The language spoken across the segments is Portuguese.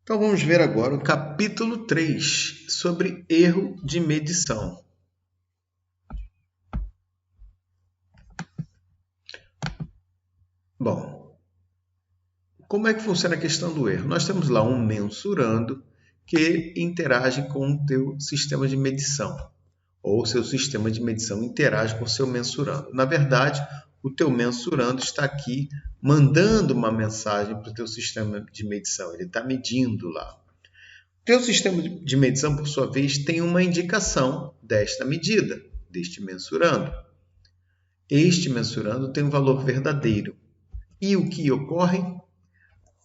Então vamos ver agora o capítulo 3 sobre erro de medição. Bom, como é que funciona a questão do erro? Nós temos lá um mensurando que interage com o teu sistema de medição, ou o seu sistema de medição interage com o seu mensurando. Na verdade, o teu mensurando está aqui mandando uma mensagem para o teu sistema de medição, ele está medindo lá. O teu sistema de medição, por sua vez, tem uma indicação desta medida, deste mensurando. Este mensurando tem um valor verdadeiro. E o que ocorre?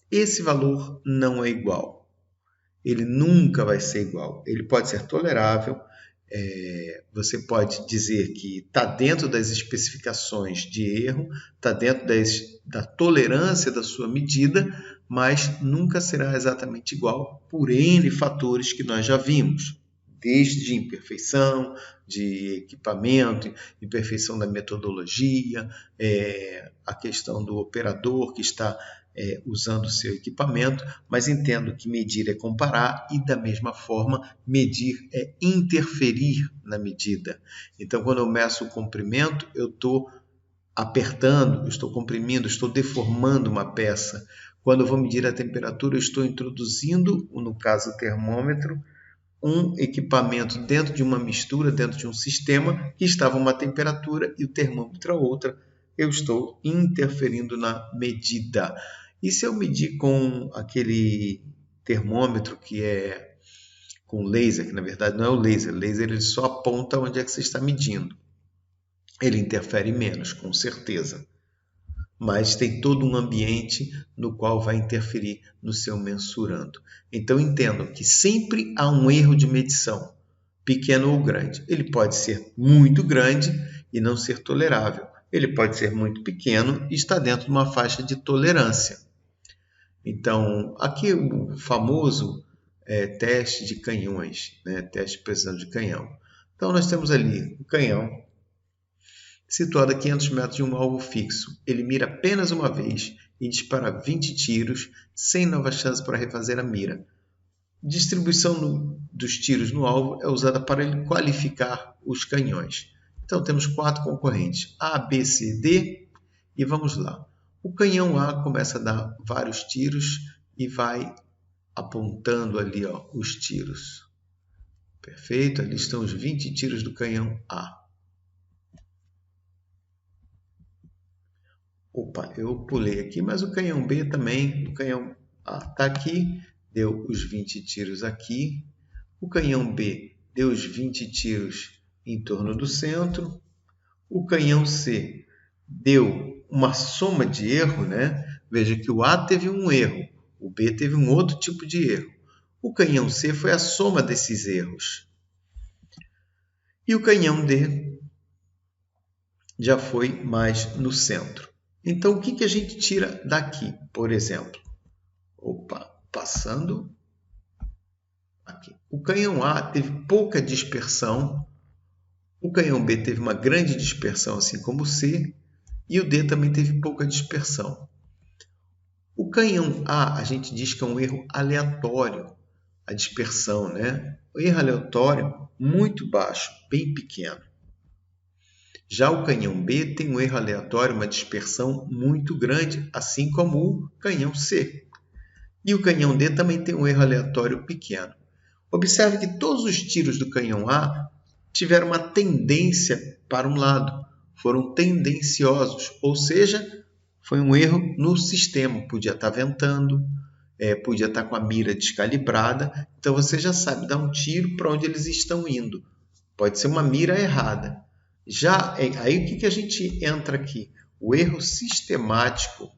Esse valor não é igual. Ele nunca vai ser igual. Ele pode ser tolerável. Você pode dizer que está dentro das especificações de erro, está dentro da tolerância da sua medida, mas nunca será exatamente igual por N fatores que nós já vimos, desde imperfeição, de equipamento, imperfeição da metodologia, a questão do operador que está usando o seu equipamento, mas entendo que medir é comparar e, da mesma forma, medir é interferir na medida. Então, quando eu meço o comprimento, eu estou apertando, eu estou comprimindo, estou deformando uma peça. Quando eu vou medir a temperatura, eu estou introduzindo, no caso o termômetro, um equipamento dentro de uma mistura, dentro de um sistema que estava uma temperatura e o termômetro a outra. Eu estou interferindo na medida. E se eu medir com aquele termômetro que é com laser, que na verdade não é o laser ele só aponta onde é que você está medindo. Ele interfere menos, com certeza. Mas tem todo um ambiente no qual vai interferir no seu mensurando. Então entendam que sempre há um erro de medição, pequeno ou grande. Ele pode ser muito grande e não ser tolerável. Ele pode ser muito pequeno e está dentro de uma faixa de tolerância. Então, aqui o famoso teste de canhões, né? Teste de precisão de canhão. Então, nós temos ali o canhão situado a 500 metros de um alvo fixo. Ele mira apenas uma vez e dispara 20 tiros, sem nova chance para refazer a mira. Distribuição dos tiros no alvo é usada para ele qualificar os canhões. Então, temos 4 concorrentes, A, B, C, D, e vamos lá. O canhão A começa a dar vários tiros e vai apontando ali os tiros. Perfeito, ali estão os 20 tiros do canhão A. Opa, eu pulei aqui, mas o canhão B também, o canhão A está aqui, deu os 20 tiros aqui. O canhão B deu os 20 tiros em torno do centro. O canhão C deu uma soma de erro, né? Veja que o A teve um erro, o B teve um outro tipo de erro. O canhão C foi a soma desses erros. E o canhão D já foi mais no centro. Então, o que a gente tira daqui, por exemplo? Opa, passando aqui. O canhão A teve pouca dispersão, o canhão B teve uma grande dispersão, assim como o C, e o D também teve pouca dispersão. O canhão A, a gente diz que é um erro aleatório, a dispersão, né? O erro aleatório muito baixo, bem pequeno. Já o canhão B tem um erro aleatório, uma dispersão muito grande, assim como o canhão C. E o canhão D também tem um erro aleatório pequeno. Observe que todos os tiros do canhão A tiveram uma tendência para um lado, foram tendenciosos, ou seja, foi um erro no sistema. Podia estar ventando, podia estar com a mira descalibrada, então você já sabe dar um tiro para onde eles estão indo. Pode ser uma mira errada. Já aí o que a gente entra aqui? O erro sistemático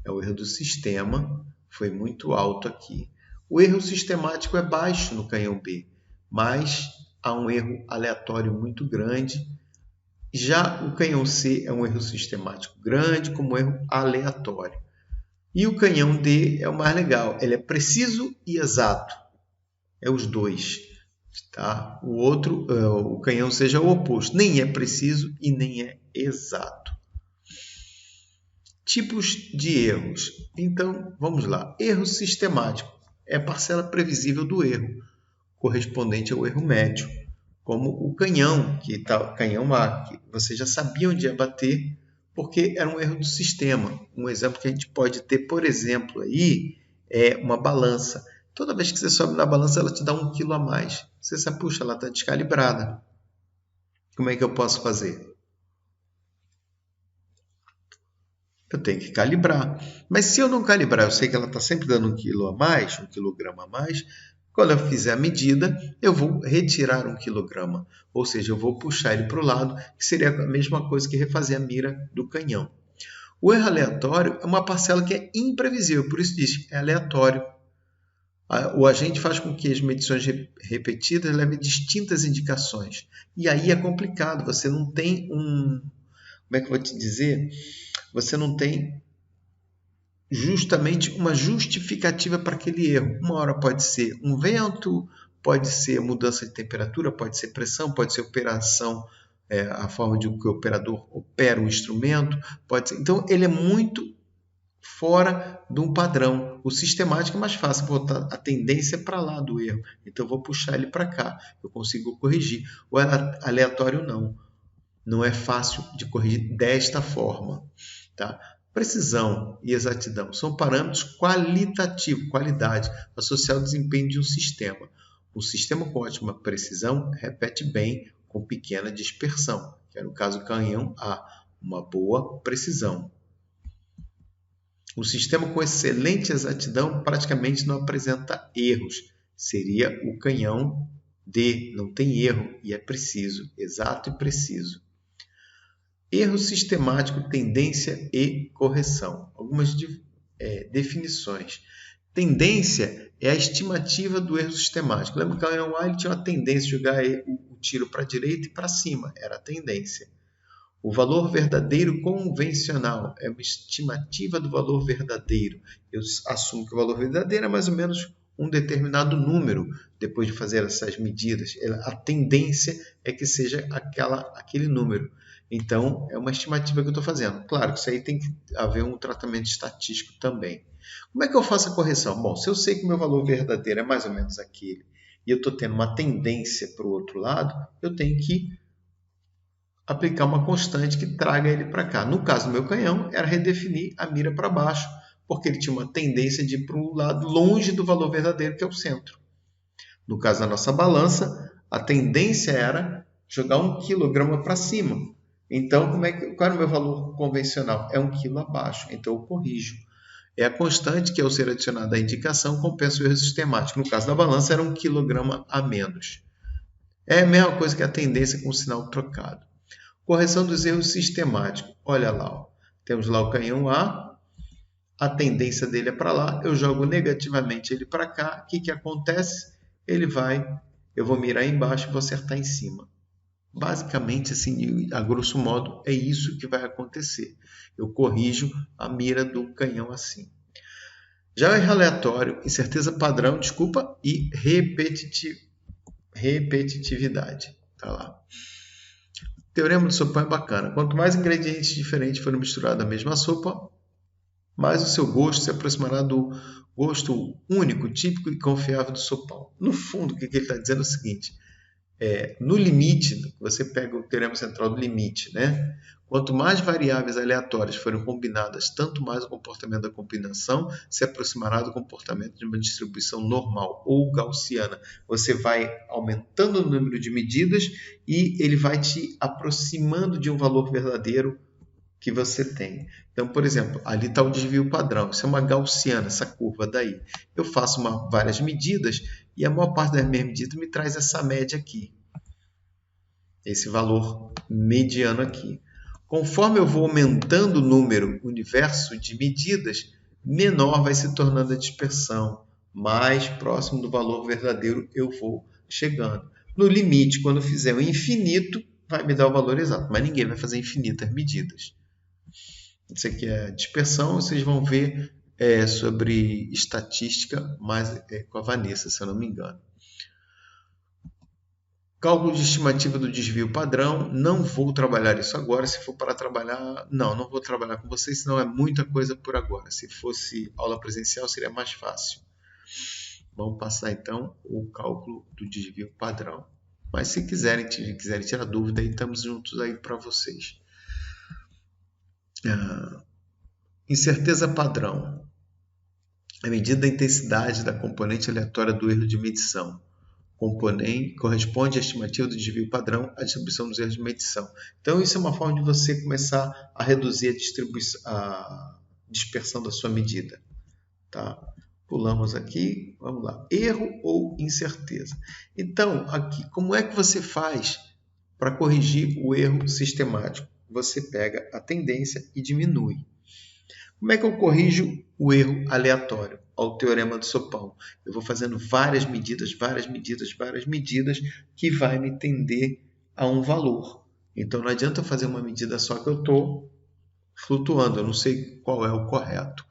é o erro do sistema, foi muito alto aqui. O erro sistemático é baixo no canhão B, mas há um erro aleatório muito grande. Já o canhão C é um erro sistemático grande, como um erro aleatório. E o canhão D é o mais legal, ele é preciso e exato. É os dois. Tá? O outro, o canhão seja o oposto, nem é preciso e nem é exato. Tipos de erros. Então, vamos lá. Erro sistemático. é a parcela previsível do erro, correspondente ao erro médio, como o canhão, canhão A, que você já sabia onde ia bater, porque era um erro do sistema. Um exemplo que a gente pode ter, por exemplo, aí é uma balança. Toda vez que você sobe na balança, ela te dá 1 quilo a mais. Você sabe, puxa, ela está descalibrada. Como é que eu posso fazer? Eu tenho que calibrar. Mas se eu não calibrar, eu sei que ela está sempre dando 1 quilo a mais, 1 quilograma a mais. Quando eu fizer a medida, eu vou retirar 1 quilograma. Ou seja, eu vou puxar ele para o lado, que seria a mesma coisa que refazer a mira do canhão. O erro aleatório é uma parcela que é imprevisível, por isso diz, é aleatório. O agente faz com que as medições repetidas levem distintas indicações. E aí é complicado, você não tem como é que eu vou te dizer? Você não tem justamente uma justificativa para aquele erro. Uma hora pode ser um vento, pode ser mudança de temperatura, pode ser pressão, pode ser operação, a forma de que o operador opera o instrumento, pode ser. Então, ele é muito fora de um padrão. O sistemático é mais fácil, botar a tendência para lá do erro. Então, eu vou puxar ele para cá, eu consigo corrigir. O aleatório não. Não é fácil de corrigir desta forma. Tá? Precisão e exatidão são parâmetros qualitativos, qualidade, associados ao desempenho de um sistema. Um sistema com ótima precisão repete bem com pequena dispersão, que é no caso do canhão A, uma boa precisão. Um sistema com excelente exatidão praticamente não apresenta erros. Seria o canhão D, não tem erro e é preciso, exato e preciso. Erro sistemático, tendência e correção. Algumas definições. Tendência é a estimativa do erro sistemático. Lembra que o canhão A tinha uma tendência de jogar o tiro para a direita e para cima. Era a tendência. O valor verdadeiro convencional é uma estimativa do valor verdadeiro. Eu assumo que o valor verdadeiro é mais ou menos um determinado número depois de fazer essas medidas. A tendência é que seja aquele número. Então, é uma estimativa que eu estou fazendo. Claro que isso aí tem que haver um tratamento estatístico também. Como é que eu faço a correção? Bom, se eu sei que o meu valor verdadeiro é mais ou menos aquele e eu estou tendo uma tendência para o outro lado, eu tenho que aplicar uma constante que traga ele para cá. No caso do meu canhão, era redefinir a mira para baixo, porque ele tinha uma tendência de ir para um lado longe do valor verdadeiro, que é o centro. No caso da nossa balança, a tendência era jogar 1 quilograma para cima. Então, qual era o meu valor convencional? É 1 quilo abaixo, então eu corrijo. É a constante que, ao ser adicionada à indicação, compensa o erro sistemático. No caso da balança, era 1 quilograma a menos. É a mesma coisa que a tendência com o sinal trocado. Correção dos erros sistemáticos. Olha lá, ó. Temos lá o canhão A, a tendência dele é para lá, eu jogo negativamente ele para cá. O que acontece? Eu vou mirar embaixo e vou acertar em cima. Basicamente, assim, a grosso modo, é isso que vai acontecer. Eu corrijo a mira do canhão assim. Já o erro aleatório, incerteza padrão, e repetitividade. Tá lá. O teorema do sopão é bacana. Quanto mais ingredientes diferentes forem misturados na mesma sopa, mais o seu gosto se aproximará do gosto único, típico e confiável do sopão. No fundo, o que ele está dizendo é o seguinte: no limite, você pega o teorema central do limite, né? Quanto mais variáveis aleatórias forem combinadas, tanto mais o comportamento da combinação se aproximará do comportamento de uma distribuição normal ou gaussiana. Você vai aumentando o número de medidas e ele vai te aproximando de um valor verdadeiro que você tem. Então, por exemplo, ali está o desvio padrão. Isso é uma gaussiana, essa curva daí. Eu faço várias medidas e a maior parte das minhas medidas me traz essa média aqui. Esse valor mediano aqui. Conforme eu vou aumentando o universo de medidas, menor vai se tornando a dispersão. Mais próximo do valor verdadeiro eu vou chegando. No limite, quando eu fizer o infinito, vai me dar o valor exato. Mas ninguém vai fazer infinitas medidas. Isso aqui é dispersão, vocês vão ver sobre estatística mais com a Vanessa, se eu não me engano. Cálculo de estimativa do desvio padrão, não vou trabalhar isso agora. Se for para trabalhar, não vou trabalhar com vocês, senão é muita coisa por agora. Se fosse aula presencial, seria mais fácil. Vamos passar então o cálculo do desvio padrão. Mas se quiserem tirar dúvida, aí estamos juntos aí para vocês. Incerteza padrão. A medida da intensidade da componente aleatória do erro de medição. Corresponde à estimativa do desvio padrão à distribuição dos erros de medição. Então, isso é uma forma de você começar a reduzir a dispersão da sua medida. Tá? Pulamos aqui, vamos lá. Erro ou incerteza. Então, aqui, como é que você faz para corrigir o erro sistemático? Você pega a tendência e diminui. Como é que eu corrijo o erro aleatório? Ao teorema do Sopão. Eu vou fazendo várias medidas que vai me tender a um valor. Então não adianta eu fazer uma medida só que eu estou flutuando, eu não sei qual é o correto.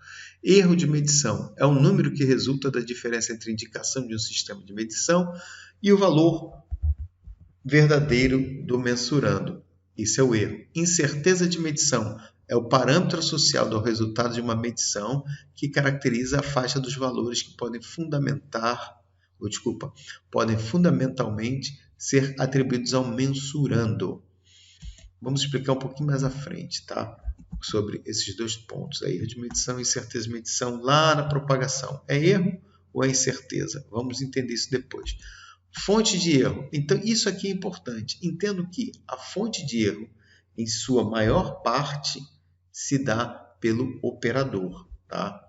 Erro de medição é o número que resulta da diferença entre a indicação de um sistema de medição e o valor verdadeiro do mensurando. Isso é o erro. Incerteza de medição é o parâmetro associado ao resultado de uma medição que caracteriza a faixa dos valores que podem fundamentalmente ser atribuídos ao mensurando. Vamos explicar um pouquinho mais à frente, tá? Sobre esses dois pontos, erro de medição e incerteza de medição lá na propagação. É erro ou é incerteza? Vamos entender isso depois. Fonte de erro. Então, isso aqui é importante. Entendo que a fonte de erro, em sua maior parte, se dá pelo operador. Tá?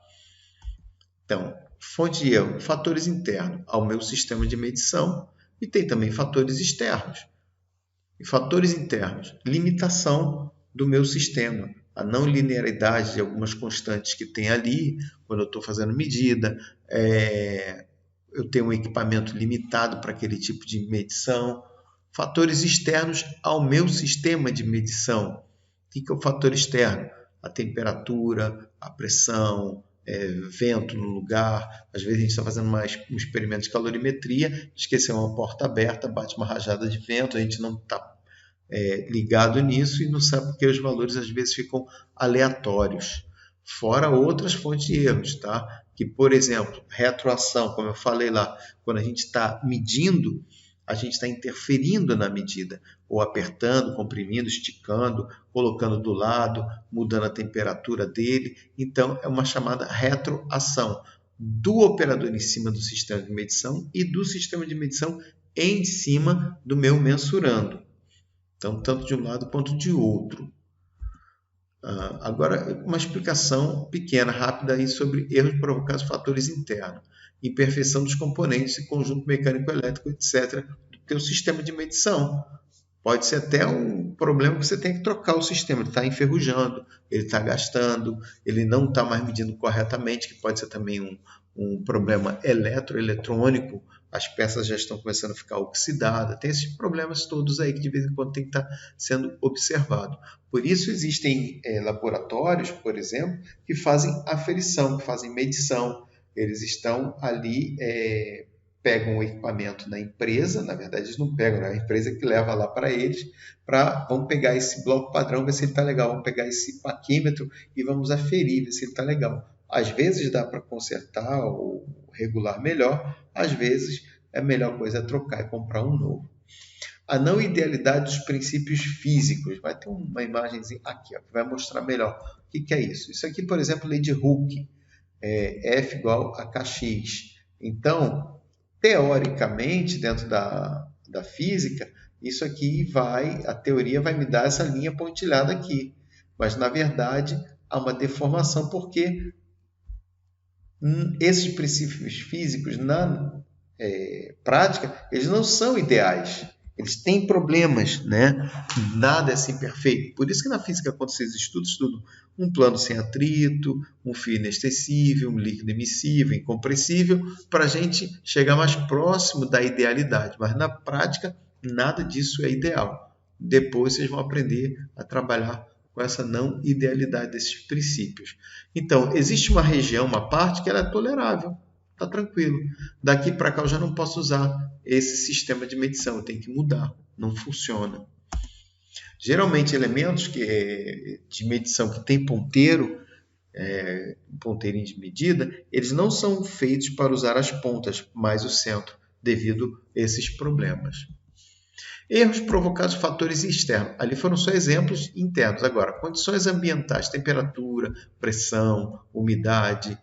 Então, fonte de erro, fatores internos ao meu sistema de medição e tem também fatores externos. E fatores internos, limitação do meu sistema, a não linearidade de algumas constantes que tem ali, quando eu estou fazendo medida, eu tenho um equipamento limitado para aquele tipo de medição. Fatores externos ao meu sistema de medição. O que é o fator externo? A temperatura, a pressão, vento no lugar. Às vezes a gente está fazendo um experimento de calorimetria, esqueceu uma porta aberta, bate uma rajada de vento, a gente não está ligado nisso e não sabe porque os valores às vezes ficam aleatórios. Fora outras fontes de erros, tá? Que, por exemplo, retroação, como eu falei lá, quando a gente está medindo, a gente está interferindo na medida, ou apertando, comprimindo, esticando, colocando do lado, mudando a temperatura dele. Então, é uma chamada retroação do operador em cima do sistema de medição e do sistema de medição em cima do meu mensurando. Então, tanto de um lado quanto de outro. Agora, uma explicação pequena, rápida aí sobre erros provocados por fatores internos. Imperfeição dos componentes e conjunto mecânico-elétrico, etc. do teu sistema de medição. Pode ser até um problema que você tem que trocar o sistema. Ele está enferrujando, ele está gastando, ele não está mais medindo corretamente, que pode ser também um problema eletrônico. As peças já estão começando a ficar oxidadas. Tem esses problemas todos aí que de vez em quando tem que estar sendo observado. Por isso existem laboratórios, por exemplo, que fazem aferição, que fazem medição. Eles estão ali, pegam o equipamento na empresa, na verdade eles não pegam, é a empresa que leva lá para eles, vamos pegar esse bloco padrão, ver se ele está legal, vamos pegar esse paquímetro e vamos aferir, ver se ele está legal. Às vezes dá para consertar ou regular melhor, às vezes a melhor coisa é trocar e comprar um novo. A não idealidade dos princípios físicos. Vai ter uma imagenzinha aqui, que vai mostrar melhor o que é isso. Isso aqui, por exemplo, lei de Hooke, F igual a Kx. Então, teoricamente, dentro da física, isso aqui a teoria vai me dar essa linha pontilhada aqui. Mas, na verdade, há uma deformação porque esses princípios físicos, na prática, eles não são ideais. Eles têm problemas, né? Nada é assim perfeito. Por isso que na física, quando vocês estudam um plano sem atrito, um fio inextensível, um líquido emissível, incompressível, para a gente chegar mais próximo da idealidade. Mas na prática, nada disso é ideal. Depois vocês vão aprender a trabalhar com essa não idealidade desses princípios. Então, existe uma região, uma parte que ela é tolerável. Está tranquilo. Daqui para cá eu já não posso usar esse sistema de medição, eu tenho que mudar, não funciona. Geralmente elementos de medição que tem ponteiro, ponteirinho de medida, eles não são feitos para usar as pontas, mas o centro, devido a esses problemas. Erros provocados por fatores externos. Ali foram só exemplos internos. Agora, condições ambientais, temperatura, pressão, umidade,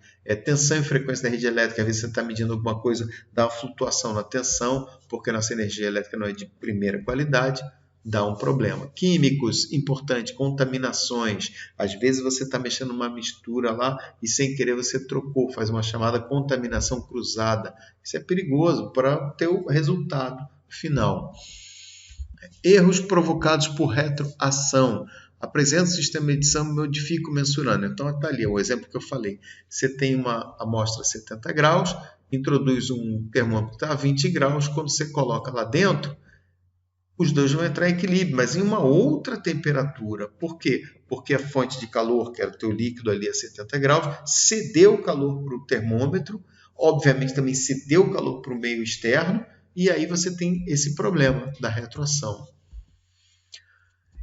tensão e frequência da rede elétrica. Às vezes você está medindo alguma coisa, dá uma flutuação na tensão, porque nossa energia elétrica não é de primeira qualidade, dá um problema. Químicos, importante, contaminações. Às vezes você está mexendo numa mistura lá e sem querer você trocou, faz uma chamada contaminação cruzada. Isso é perigoso para ter o resultado final. Erros provocados por retroação. Apresenta o sistema de medição, modifica o mensurando. Então, está ali o exemplo que eu falei. Você tem uma amostra a 70 graus, introduz um termômetro a 20 graus, quando você coloca lá dentro, os dois vão entrar em equilíbrio, mas em uma outra temperatura. Por quê? Porque a fonte de calor, que era o teu líquido ali a 70 graus, cedeu o calor para o termômetro, obviamente também cedeu o calor para o meio externo, e aí você tem esse problema da retroação.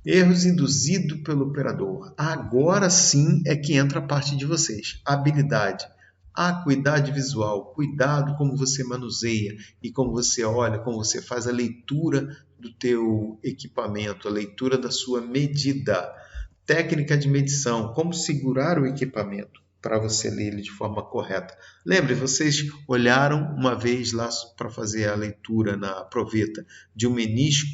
Erros induzidos pelo operador. Agora sim é que entra a parte de vocês. Habilidade. Acuidade visual. Cuidado como você manuseia e como você olha, como você faz a leitura do teu equipamento, a leitura da sua medida. Técnica de medição. Como segurar o equipamento para você ler ele de forma correta. Lembre, vocês olharam uma vez lá para fazer a leitura na proveta de um menisco,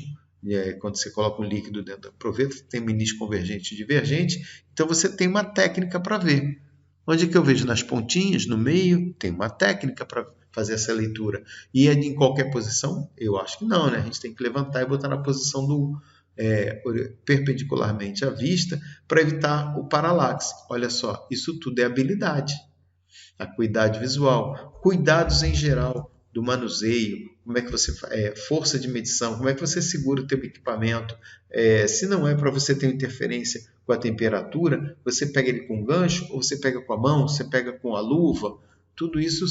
quando você coloca um líquido dentro da proveta, tem menisco convergente e divergente, então você tem uma técnica para ver. Onde que eu vejo? Nas pontinhas, no meio, tem uma técnica para fazer essa leitura. E é em qualquer posição? Eu acho que não, né? A gente tem que levantar e botar na posição perpendicularmente à vista para evitar o paralaxe. Olha só, isso tudo é habilidade. Acuidade visual, cuidados em geral do manuseio, como é que você força de medição, como é que você segura o teu equipamento. Se não é para você ter interferência com a temperatura, você pega ele com um gancho, ou você pega com a mão, você pega com a luva. Tudo isso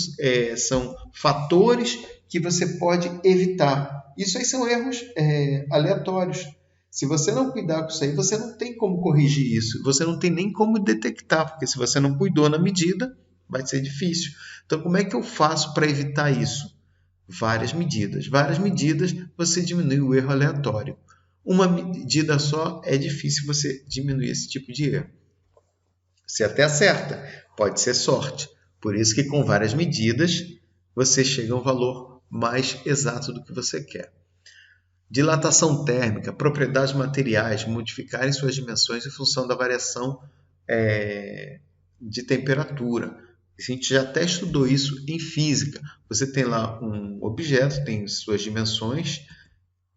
são fatores que você pode evitar. Isso aí são erros aleatórios. Se você não cuidar com isso aí, você não tem como corrigir isso. Você não tem nem como detectar, porque se você não cuidou na medida, vai ser difícil. Então, como é que eu faço para evitar isso? Várias medidas. Várias medidas, você diminui o erro aleatório. Uma medida só é difícil você diminuir esse tipo de erro. Você até acerta, pode ser sorte. Por isso que com várias medidas, você chega a um valor mais exato do que você quer. Dilatação térmica, propriedades materiais modificarem suas dimensões em função da variação de temperatura. A gente já até estudou isso em física. Você tem lá um objeto, tem suas dimensões,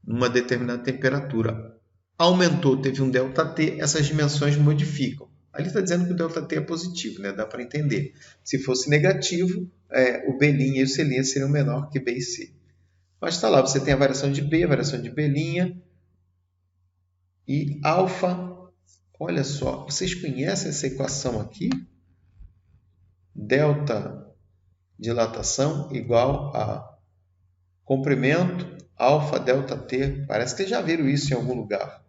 numa determinada temperatura. Aumentou, teve um ΔT, essas dimensões modificam. Ali está dizendo que o ΔT é positivo, né? Dá para entender. Se fosse negativo, o B' e o C' seriam menor que B e C. Mas está lá, você tem a variação de B, a variação de B' e alfa. Olha só, vocês conhecem essa equação aqui? Delta dilatação igual a comprimento alfa delta T. Parece que já viram isso em algum lugar.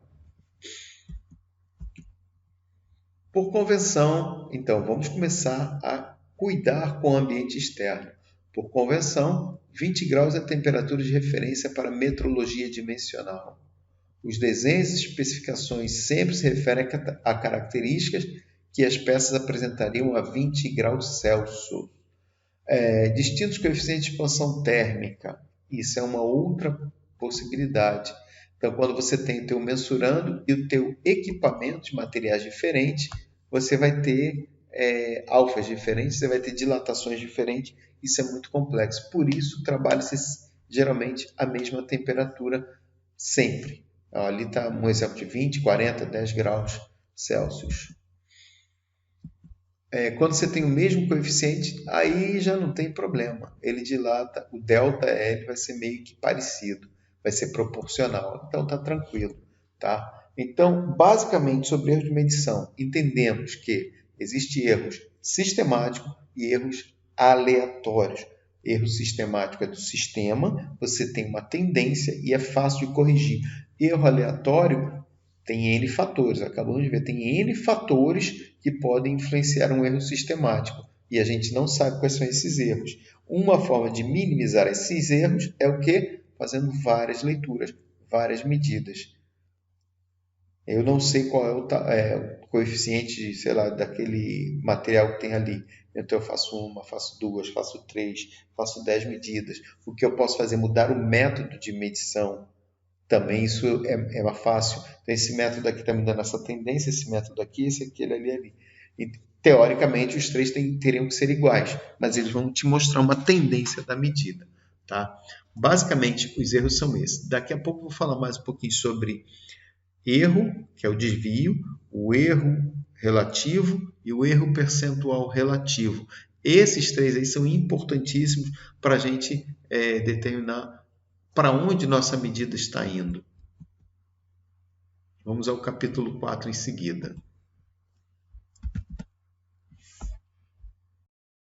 Por convenção, então, vamos começar a cuidar com o ambiente externo. Por convenção, 20 graus é a temperatura de referência para metrologia dimensional. Os desenhos e especificações sempre se referem a características que as peças apresentariam a 20 graus Celsius. Distintos coeficientes de expansão térmica. Isso é uma outra possibilidade. Então, quando você tem o teu mensurando e o teu equipamento de materiais diferentes, você vai ter alfas diferentes, você vai ter dilatações diferentes. Isso é muito complexo. Por isso, trabalha-se geralmente a mesma temperatura sempre. Ali está um exemplo de 20, 40, 10 graus Celsius. Quando você tem o mesmo coeficiente, aí já não tem problema. Ele dilata, o ΔL vai ser meio que parecido, vai ser proporcional. Então está tranquilo. Tá? Então, basicamente, sobre erros de medição, entendemos que existem erros sistemáticos e erros aleatórios. Erro sistemático é do sistema, você tem uma tendência e é fácil de corrigir. Erro aleatório Tem N fatores, acabamos de ver, tem N fatores que podem influenciar um erro sistemático e a gente não sabe quais são esses erros. Uma forma de minimizar esses erros é o quê? Fazendo várias leituras, várias medidas. Eu não sei qual é o coeficiente, sei lá, daquele material que tem ali. Então eu faço uma, faço duas, faço três, faço 10 medidas. O que eu posso fazer? Mudar o método de medição. Também isso é mais fácil. Então, esse método aqui está me dando essa tendência, esse método aqui, esse aqui, ele ali, ali. E, teoricamente, os três teriam que ser iguais, mas eles vão te mostrar uma tendência da medida. Tá? Basicamente, os erros são esses. Daqui a pouco eu vou falar mais um pouquinho sobre erro, que é o desvio, o erro relativo e o erro percentual relativo. Esses três aí são importantíssimos para a gente determinar para onde nossa medida está indo. Vamos ao capítulo 4 em seguida.